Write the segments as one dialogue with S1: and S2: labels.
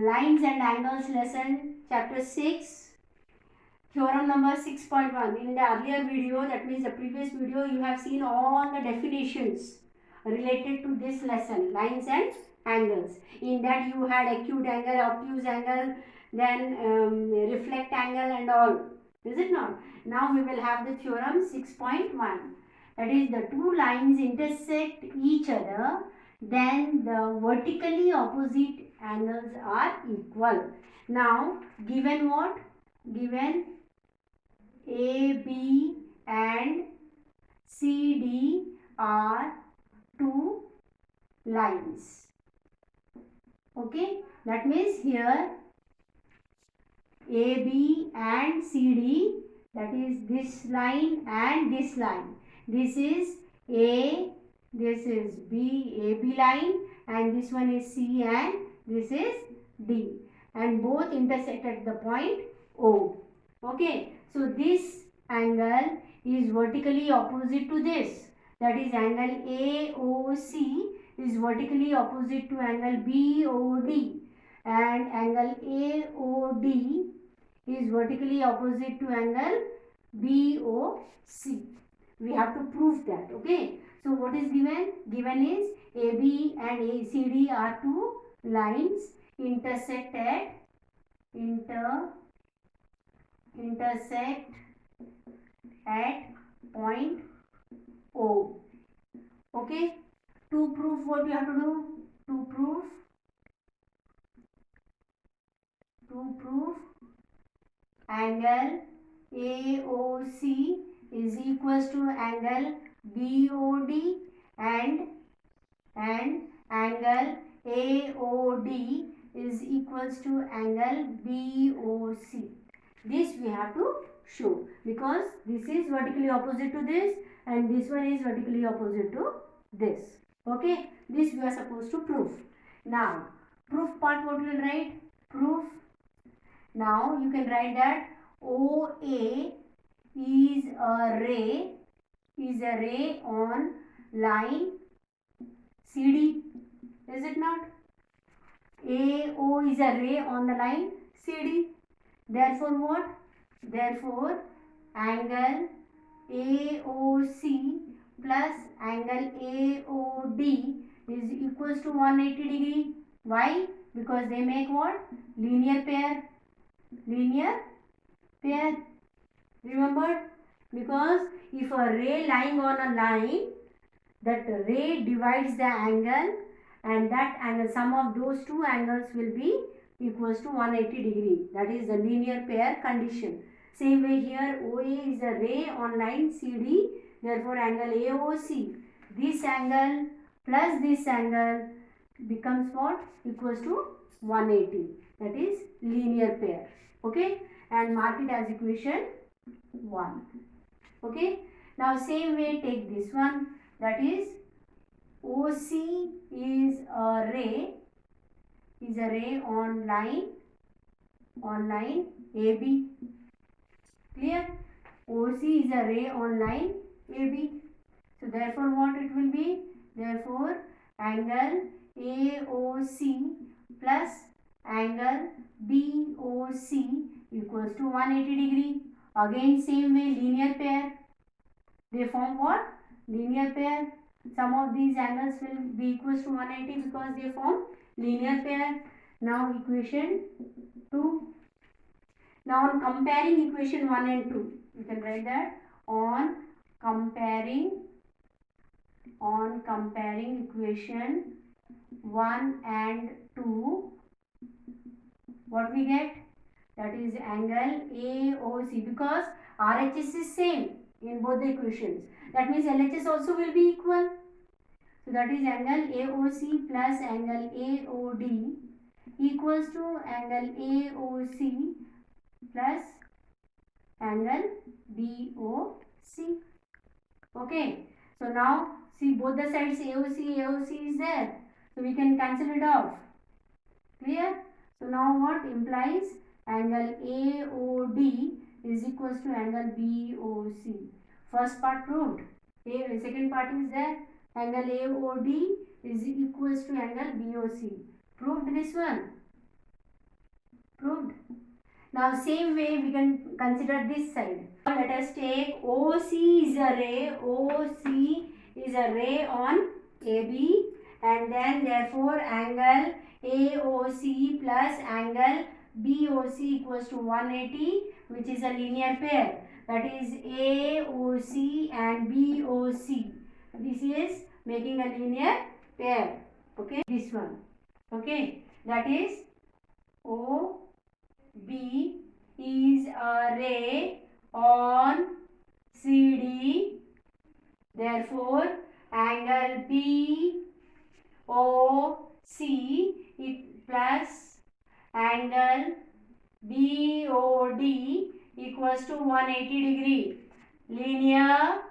S1: Lines and angles lesson, chapter 6, theorem number 6.1. In the earlier video, that means the previous video, you have seen all the definitions related to this lesson, lines and angles. In that you had acute angle, obtuse angle, then reflect angle and all. Is it not? Now we will have the theorem 6.1. That is, the two lines intersect each other, then the vertically opposite angles are equal. Now, given what? Given AB and CD are two lines. Okay, that means here AB and CD, that is this line and this line. This is A, this is B, AB line, and this one is C and this is D, and both intersect at the point O. Okay, so this angle is vertically opposite to this, that is angle AOC is vertically opposite to angle BOD, and angle AOD is vertically opposite to angle BOC. We have to prove that. Okay, so what is given? Given is AB and ACD are two lines intersect at point O. Okay, to prove, what you have to do? To prove angle AOC is equals to angle BOD, and angle AOD is equals to angle BOC. This we have to show, because this is vertically opposite to this and this one is vertically opposite to this. Okay, this we are supposed to prove. Now, proof part, what we will write? Proof. Now you can write that OA is a ray on line CD. Is it not? AO is a ray on the line CD. Therefore what? Therefore angle AOC plus angle AOD is equals to 180 degree. Why? Because they make what? Linear pair. Remember? Because if a ray lying on a line, that ray divides the angle, and that angle, sum of those two angles will be equals to 180 degree. That is the linear pair condition. Same way here, OA is a ray on line CD. Therefore, angle AOC, this angle plus this angle becomes what? Equals to 180. That is linear pair. Okay, and mark it as equation 1. Okay, now same way take this one, that is OC is a ray on line AB. Clear? OC is a ray on line AB. So therefore what it will be? Therefore angle AOC plus angle BOC equals to 180 degree. Again same way, linear pair. They form what? Linear pair. Sum of these angles will be equals to 180 because they form linear pair. Now equation 2. Now on comparing equation 1 and 2, you can write that on comparing equation 1 and 2, what we get? That is angle AOC, because RHS is same in both the equations. That means LHS also will be equal. So that is angle AOC plus angle AOD equals to angle AOC plus angle BOC. Okay. So now see, both the sides AOC is there. So we can cancel it off. Clear? So now what implies? Angle AOD is equals to angle BOC. First part proved. Second part is there. Angle AOD is equals to angle BOC. Proved this one. Now same way we can consider this side. Let us take OC is a ray. OC is a ray on AB, and then therefore angle AOC plus angle BOC equals to 180, which is a linear pair. That is AOC and BOC. This is making a linear pair. Okay, this one. Okay, that is OB is a ray on CD. Therefore, angle BOC plus angle BOD equals to 180 degree. Linear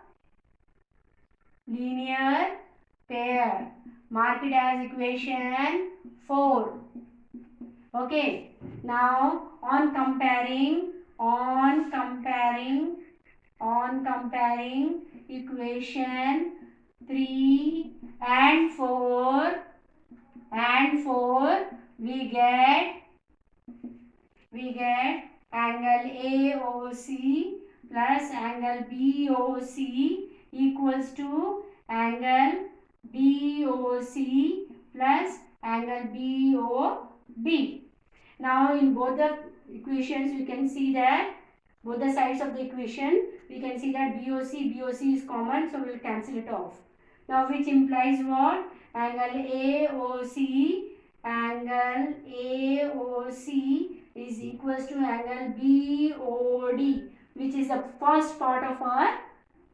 S1: pair. Mark it as equation 4. Okay. Now on comparing equation 3 and 4 we get angle AOC plus angle BOC equals to angle BOC plus angle BOD. Now in both the equations we can see that both the sides of the equation we can see that BOC is common, so we will cancel it off. Now which implies what? Angle AOC is equals to angle BOD, which is the first part of our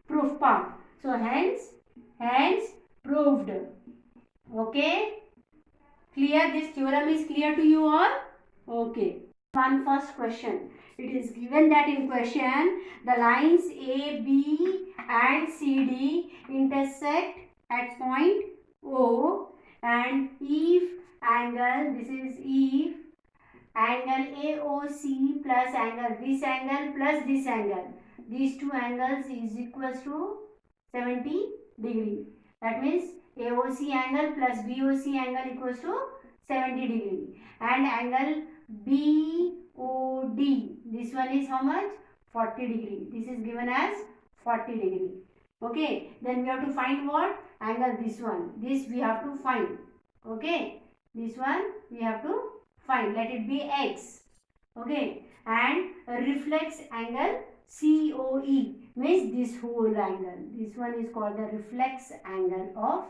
S1: proof part. So hence proved. Okay, clear? This theorem is clear to you all? Okay. One first question. It is given that in question the lines A, B and CD intersect at point O, and if angle, this is if angle AOC plus angle this angle plus this angle, these two angles is equals to 70 degree. That means AOC angle plus BOC angle equals to 70 degree, and angle BOD, this one is how much? 40 degree. This is given as 40 degree. Okay, then we have to find what? Angle this one. This we have to find. Okay, this one we have to find. Let it be X. Okay, and reflex angle COE means this whole angle. This one is called the reflex angle of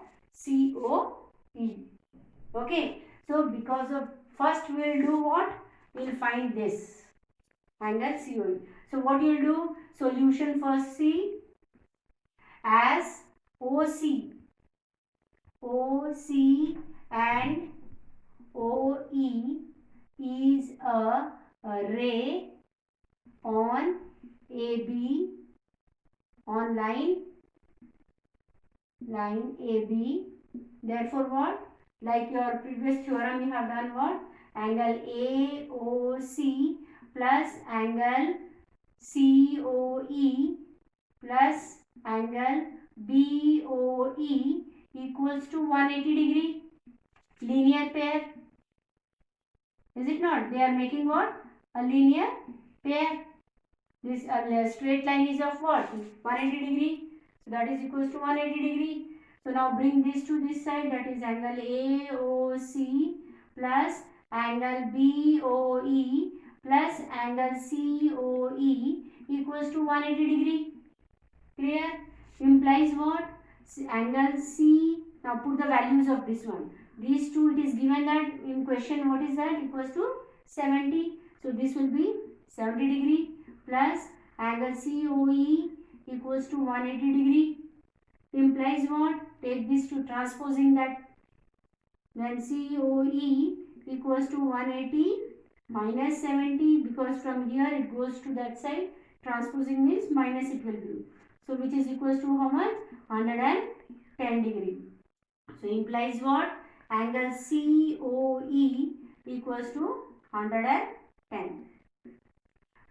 S1: COE. Okay, so because of first we will do what? We will find this angle COE. So what you will do? Solution for C as OC and OE is a ray on AB, on line AB. Therefore what? Like your previous theorem you have done what? Angle AOC plus angle COE plus angle BOE equals to 180 degree. Linear pair. Is it not? They are making what? A linear pair. This straight line is of what? 180 degree. So that is equals to 180 degree. So now bring this to this side. That is angle AOC plus angle BOE plus angle COE equals to 180 degree. Clear? Implies what? Angle C. Now put the values of this one. These two, it is given that in question what is that? Equals to 70. So this will be 70 degree plus angle COE equals to 180 degree. Implies what? Take this to transposing that. Then COE equals to 180 minus 70, because from here it goes to that side. Transposing means minus it will be. So which is equals to how much? 110 degree. So implies what? Angle COE equals to 110.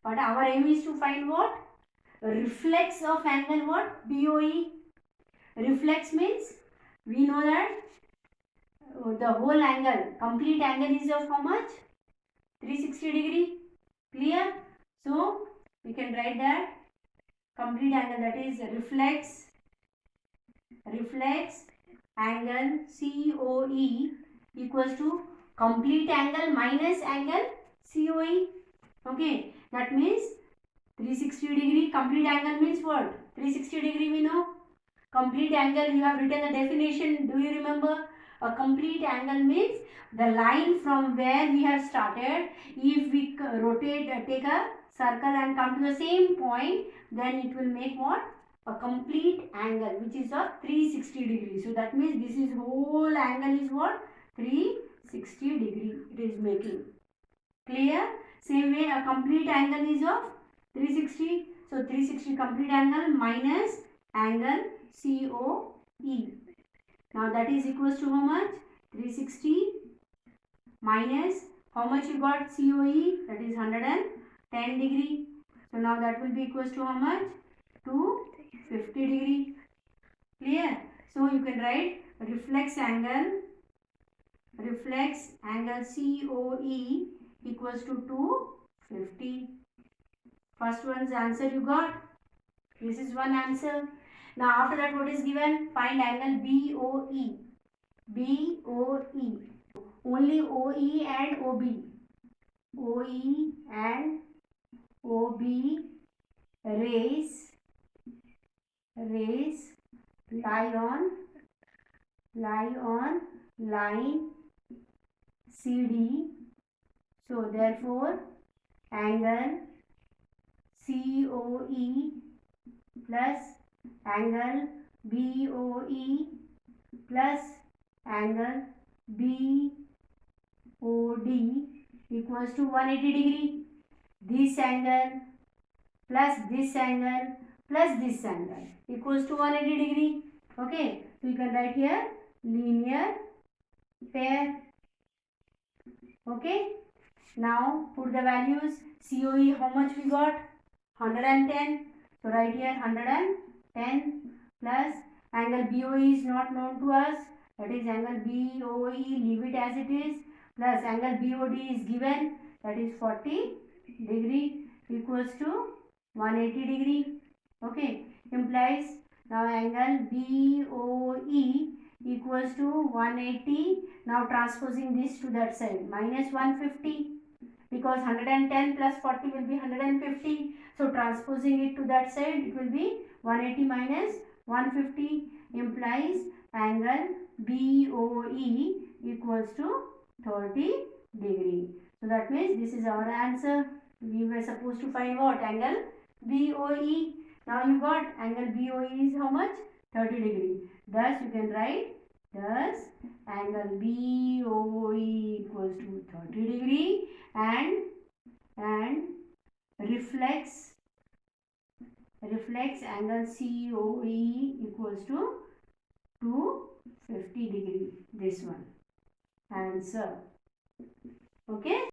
S1: But our aim is to find what? Reflex of angle what? BOE. Reflex means we know that the whole angle, complete angle is of how much? 360 degree. Clear? So we can write that complete angle, that is reflex angle COE equals to complete angle minus angle COE. Okay, that means 360 degree. Complete angle means what? 360 degree we know. Complete angle, you have written the definition. Do you remember? A complete angle means the line from where we have started. If we rotate, take a circle and come to the same point, then it will make what? A complete angle, which is of 360 degree. So that means this is whole angle is what? 360 degree it is making. Clear? Same way a complete angle is of 360. So 360 complete angle minus angle COE. Now that is equals to how much? 360 minus how much you got COE? That is 110 degree. So now that will be equals to how much? 250 degree. Clear? So you can write reflex angle COE equals to 250. First one's answer you got. This is one answer. Now after that what is given? Find angle BOE. BOE. Only OE and OB. OE and OB rays lie on line CD. So therefore angle COE plus angle BOE plus angle BOD equals to 180 degree. This angle plus this angle plus this angle equals to 180 degree. Okay, so you can write here linear pair. Okay, now put the values. COE how much we got? 110. So write here 110 plus angle BOE is not known to us. That is angle BOE, leave it as it is, plus angle BOD is given, that is 40 degree equals to 180 degree. Okay, implies now angle BOE equals to 180. Now transposing this to that side, minus 150, because 110 plus 40 will be 150. So transposing it to that side, it will be 180 minus 150, implies angle BOE equals to 30 degree. So that means this is our answer. We were supposed to find what? Angle BOE. Now you got angle BOE is how much? 30 degree. Thus you can write, thus angle BOE equals to 30 degree and reflex angle COE equals to 250 degree. This one answer. Okay.